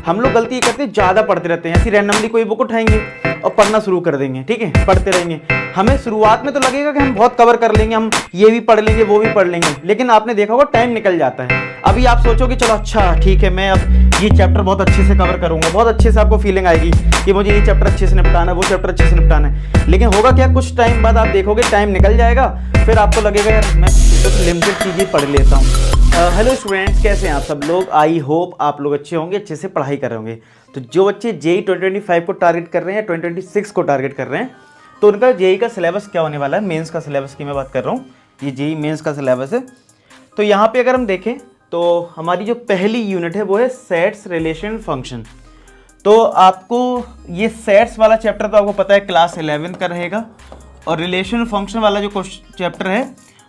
हम लोग गलती ये करते हैं, ज़्यादा पढ़ते रहते हैं, ऐसी रैंडमली कोई बुक उठाएंगे और पढ़ना शुरू कर देंगे, ठीक है, पढ़ते रहेंगे। हमें शुरुआत में तो लगेगा कि हम बहुत कवर कर लेंगे, हम ये भी पढ़ लेंगे वो भी पढ़ लेंगे, लेकिन आपने देखा होगा टाइम निकल जाता है। अभी आप सोचोगे चलो अच्छा ठीक है, मैं अब ये चैप्टर बहुत अच्छे से कवर करूंगा, बहुत अच्छे से आपको फीलिंग आएगी कि मुझे ये चैप्टर अच्छे से निपटाना है, वो चैप्टर अच्छे से निपटाना है, लेकिन होगा क्या, कुछ टाइम बाद आप देखोगे टाइम निकल जाएगा, फिर आपको लगेगा यार मैं कुछ लिमिटेड चीज़ें पढ़ लेता हूँ। हेलो स्टूडेंट्स, कैसे हैं आप सब लोग? आई होप आप लोग अच्छे होंगे, अच्छे से पढ़ाई कर रहे होंगे। तो जो बच्चे जेई 2025 को टारगेट कर रहे हैं, 2026 को टारगेट कर रहे हैं, तो उनका जेई का सिलेबस क्या होने वाला है, मेंस का सिलेबस की मैं बात कर रहा हूँ, ये जेई मेंस का सिलेबस है। तो यहाँ पे अगर हम देखें तो हमारी जो पहली यूनिट है वो है सेट्स, रिलेशन, फंक्शन। तो आपको ये सेट्स वाला चैप्टर तो आपको पता है क्लास 11 का रहेगा, और रिलेशन फंक्शन वाला जो चैप्टर है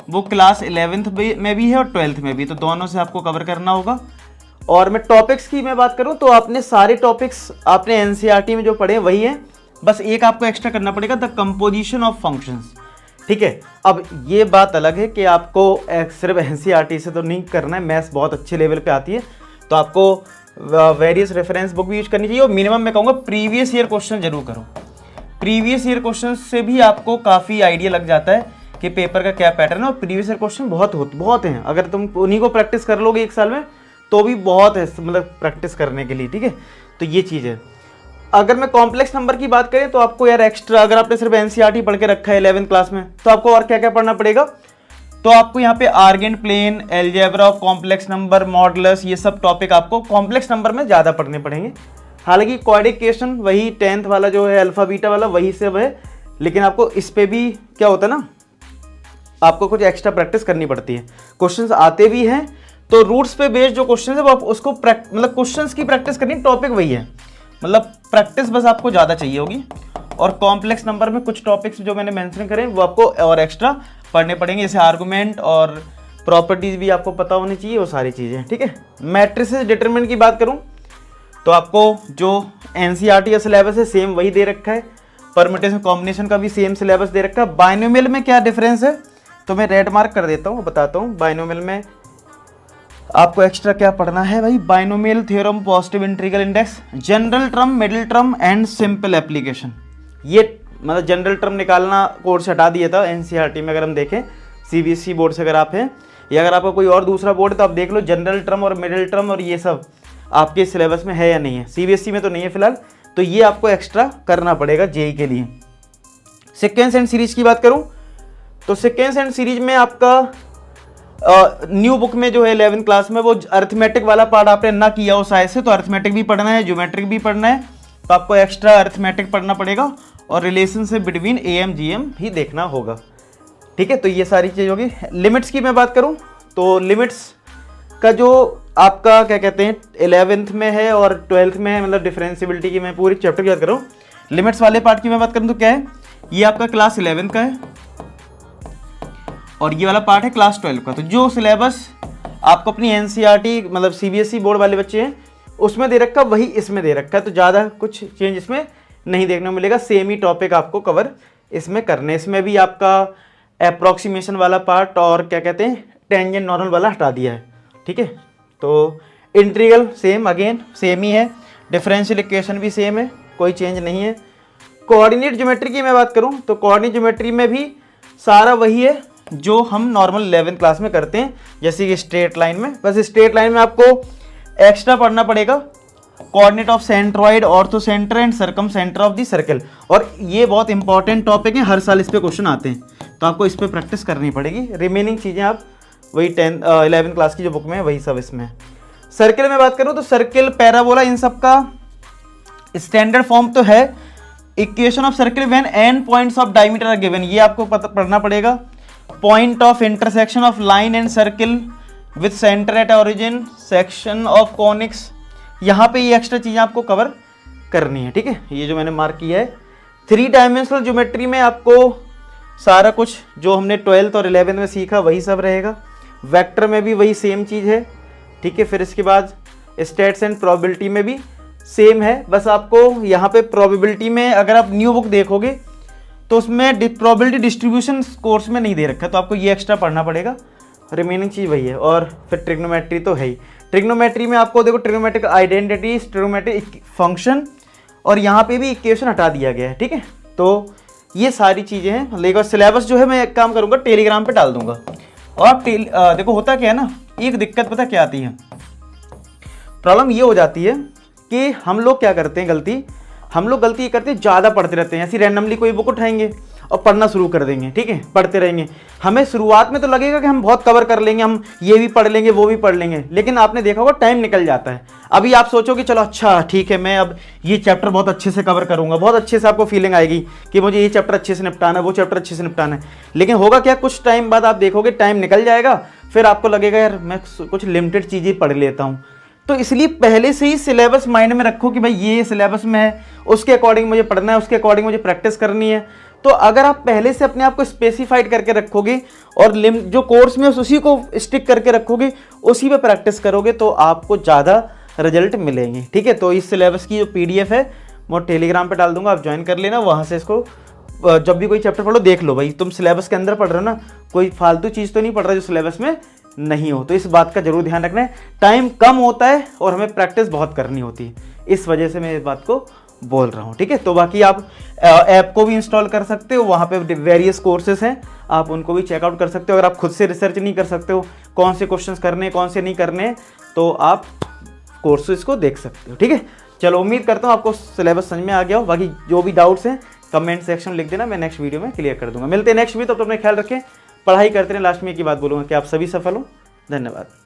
वो क्लास 11th में भी है और 12th में भी, तो दोनों से आपको कवर करना होगा। और मैं टॉपिक्स की मैं बात करूं तो आपने सारे टॉपिक्स आपने एनसीईआरटी में जो पढ़े वही है, बस एक आपको एक्स्ट्रा करना पड़ेगा, द कंपोजिशन ऑफ फंक्शंस, ठीक है। अब ये बात अलग है कि आपको सिर्फ एनसीईआरटी से तो नहीं करना है, मैथ्स बहुत अच्छे लेवल पे आती है, तो आपको वेरियस रेफरेंस बुक भी यूज करनी चाहिए, और मिनिमम मैं कहूँगा प्रीवियस ईयर क्वेश्चन जरूर करो। प्रीवियस ईयर क्वेश्चन से भी आपको काफ़ी आइडिया लग जाता है कि पेपर का क्या पैटर्न है, और प्रीवियस ईयर क्वेश्चन बहुत हैं। अगर तुम उन्हीं को प्रैक्टिस कर लोगे एक साल में तो भी बहुत है, मतलब प्रैक्टिस करने के लिए, ठीक है। तो ये चीज़ है। अगर मैं कॉम्प्लेक्स नंबर की बात करें तो आपको यार एक्स्ट्रा, अगर आपने सिर्फ एनसीईआरटी पढ़ के रखा है 11th क्लास में, तो आपको और क्या क्या पढ़ना पड़ेगा। तो आपको यहाँ पे Argand plane, algebra of complex number, modulus, ये सब टॉपिक आपको कॉम्प्लेक्स नंबर में ज़्यादा पढ़ने पड़ेंगे। हालांकि क्वाड्रेटिक इक्वेशन वही 10th वाला जो है अल्फा बीटा वाला वही सब है, लेकिन आपको इस पे भी क्या होता है ना, आपको कुछ एक्स्ट्रा प्रैक्टिस करनी पड़ती है। क्वेश्चंस आते भी हैं तो रूट्स पे बेस्ड जो क्वेश्चंस है वो आप उसको मतलब क्वेश्चंस की प्रैक्टिस करनी, टॉपिक वही है, मतलब प्रैक्टिस बस आपको ज़्यादा चाहिए होगी। और कॉम्प्लेक्स नंबर में कुछ टॉपिक्स जो मैंने मेंशन करे वो आपको और एक्स्ट्रा पढ़ने पड़ेंगे, जैसे आर्गुमेंट और प्रॉपर्टीज भी आपको पता होनी चाहिए, वो सारी चीज़ें, ठीक है। मैट्रिसेस डिटरमिनेंट की बात करूँ तो आपको जो एनसीईआरटी का सिलेबस है सेम वही दे रखा है, परम्यूटेशन कॉम्बिनेशन का भी सेम सिलेबस दे रखा है। बाइनोमियल में क्या डिफरेंस है तो मैं रेड मार्क कर देता हूँ, बताता हूँ। बाइनोमियल में आपको एक्स्ट्रा क्या पढ़ना है भाई, binomial theorem, positive integral index, general term, middle term and simple application. ये मतलब जनरल टर्म निकालना कोर्स हटा दिया था एनसीईआरटी में। अगर हम देखें सीबीएसई बोर्ड से अगर आप हैं, या अगर आपका कोई और दूसरा बोर्ड है तो आप देख लो जनरल टर्म और मिडिल टर्म और ये सब आपके सिलेबस में है या नहीं है। सीबीएसई में तो नहीं है फिलहाल, तो ये आपको एक्स्ट्रा करना पड़ेगा जेई के लिए। सीक्वेंस एंड सीरीज की बात करूँ तो सीक्वेंस एंड सीरीज में आपका न्यू बुक में जो है 11th क्लास में वो अरिथमेटिक वाला पार्ट आपने ना किया हो शायद से, तो अरिथमेटिक भी पढ़ना है, ज्योमेट्रिक भी पढ़ना है, तो आपको एक्स्ट्रा अरिथमेटिक पढ़ना पड़ेगा, और रिलेशन से बिटवीन एम जीएम भी देखना होगा, ठीक है। तो ये सारी चीज़ होगी। लिमिट्स की मैं बात करूँ तो लिमिट्स का जो आपका क्या कहते हैं 11th में है और 12th में है, मतलब डिफरेंशिएबिलिटी की मैं पूरी चैप्टर की बात कर रहा हूँ। लिमिट्स वाले पार्ट की मैं बात करूँ तो क्या है, ये आपका क्लास 11 का है और ये वाला पार्ट है क्लास 12 का। तो जो सिलेबस आपको अपनी एनसीईआरटी मतलब सीबीएसई बोर्ड वाले बच्चे हैं उसमें दे रखा वही इसमें दे रखा है, तो ज़्यादा कुछ चेंज इसमें नहीं देखने को मिलेगा, सेम ही टॉपिक आपको कवर इसमें करने। इसमें भी आपका अप्रॉक्सीमेशन वाला पार्ट और क्या कहते हैं टेंजेंट नॉर्मल वाला हटा दिया है, ठीक है। तो इंटीग्रल सेम अगेन सेम ही है, डिफरेंशियल इक्वेशन भी सेम है, कोई चेंज नहीं है। कोऑर्डिनेट ज्योमेट्री की मैं बात करूं तो कोऑर्डिनेट ज्योमेट्री में भी सारा वही है जो हम नॉर्मल 11th क्लास में करते हैं, जैसे कि स्ट्रेट लाइन में। बस स्ट्रेट लाइन में आपको एक्स्ट्रा पढ़ना पड़ेगा coordinate of centroid, ortho centre and circum centre of the circle, और ये बहुत इंपॉर्टेंट टॉपिक है, हर साल इस पे क्वेश्चन आते हैं, तो आपको इस पे प्रैक्टिस करनी पड़ेगी। रिमेनिंग चीज़ें आप वही 11th क्लास की जो बुक में है वही सब इसमें। सर्किल में बात करूँ तो सर्किल, पैराबोला, इन सब का स्टैंडर्ड फॉर्म तो है। Equation of circle when end points of diameter are given, ये आपको पढ़ना पड़ेगा। Point of intersection of line and circle with centre at origin, section of conics, यहाँ पे ये एक्स्ट्रा चीज़ें आपको कवर करनी है, ठीक है। ये जो मैंने मार्क किया है 3 डायमेंशनल ज्योमेट्री में आपको सारा कुछ जो हमने 12th और 11th में सीखा वही सब रहेगा। वेक्टर में भी वही सेम चीज़ है, ठीक है। फिर इसके बाद स्टैट्स एंड प्रोबेबिलिटी में भी सेम है, बस आपको यहाँ पे प्रोबेबिलिटी में अगर आप न्यू बुक देखोगे तो उसमें प्रोबेबिलिटी डिस्ट्रीब्यूशन कोर्स में नहीं दे रखा है, तो आपको ये एक्स्ट्रा पढ़ना पड़ेगा। रिमेनिंग चीज़ वही है। और फिर ट्रिग्नोमेट्री तो है ही, ट्रिग्नोमेट्री में आपको देखो ट्रिग्नोमेट्रिक आइडेंटिटी, ट्रिग्नोमेट्रिक फंक्शन और यहाँ पे भी इक्वेशन हटा दिया गया है, ठीक है। तो ये सारी चीज़ें हैं, लेकिन सिलेबस जो है मैं एक काम करूँगा टेलीग्राम पे डाल दूंगा। और देखो होता क्या है ना, एक दिक्कत पता क्या आती है, प्रॉब्लम ये हो जाती है कि हम लोग क्या करते हैं गलती, हम लोग गलती ये करते हैं ज़्यादा पढ़ते रहते हैं, ऐसी रैंडमली कोई बुक उठाएंगे और पढ़ना शुरू कर देंगे, ठीक है, पढ़ते रहेंगे। हमें शुरुआत में तो लगेगा कि हम बहुत कवर कर लेंगे, हम ये भी पढ़ लेंगे वो भी पढ़ लेंगे, लेकिन आपने देखा होगा टाइम निकल जाता है। अभी आप सोचोगे चलो अच्छा ठीक है, मैं अब ये चैप्टर बहुत अच्छे से कवर करूँगा, बहुत अच्छे से आपको फीलिंग आएगी कि मुझे ये चैप्टर अच्छे से निपटाना है, वो चैप्टर अच्छे से निपटाना है। लेकिन होगा क्या, कुछ टाइम बाद आप देखोगे टाइम निकल जाएगा, फिर आपको लगेगा यार मैं कुछ लिमिटेड चीज़ें पढ़ लेता हूँ। तो इसलिए पहले से ही सिलेबस माइंड में रखो कि भाई ये सिलेबस में है, उसके अकॉर्डिंग मुझे पढ़ना है, उसके अकॉर्डिंग मुझे प्रैक्टिस करनी है। तो अगर आप पहले से अपने आप को स्पेसिफाइड करके रखोगे और जो कोर्स में उसी को स्टिक करके रखोगे, उसी पे प्रैक्टिस करोगे, तो आपको ज़्यादा रिजल्ट मिलेंगे, ठीक है। तो इस सिलेबस की जो PDF है मैं टेलीग्राम पे डाल दूंगा, आप ज्वाइन कर लेना, वहाँ से इसको जब भी कोई चैप्टर पढ़ो देख लो भाई तुम सिलेबस के अंदर पढ़ रहे हो ना, कोई फालतू चीज़ तो नहीं पढ़ रहा जो सिलेबस में नहीं हो। तो इस बात का जरूर ध्यान रखना है, टाइम कम होता है और हमें प्रैक्टिस बहुत करनी होती है, इस वजह से मैं इस बात को बोल रहा हूँ, ठीक है। तो बाकी आप ऐप को भी इंस्टॉल कर सकते हो, वहाँ पे वेरियस कोर्सेज हैं, आप उनको भी चेकआउट कर सकते हो। अगर आप खुद से रिसर्च नहीं कर सकते हो कौन से क्वेश्चंस करने कौन से नहीं करने, तो आप कोर्सेज को देख सकते हो, ठीक है। चलो उम्मीद करता हूँ आपको सिलेबस समझ में आ गया हो। बाकी जो भी डाउट्स हैं कमेंट सेक्शन में लिख देना, मैं नेक्स्ट वीडियो में क्लियर कर दूंगा। मिलते हैं नेक्स्ट वीडियो, तो अपना ख्याल रखें, पढ़ाई करते रहें। लास्ट में एक ही बात बोलूँगा कि आप सभी सफल हो। धन्यवाद।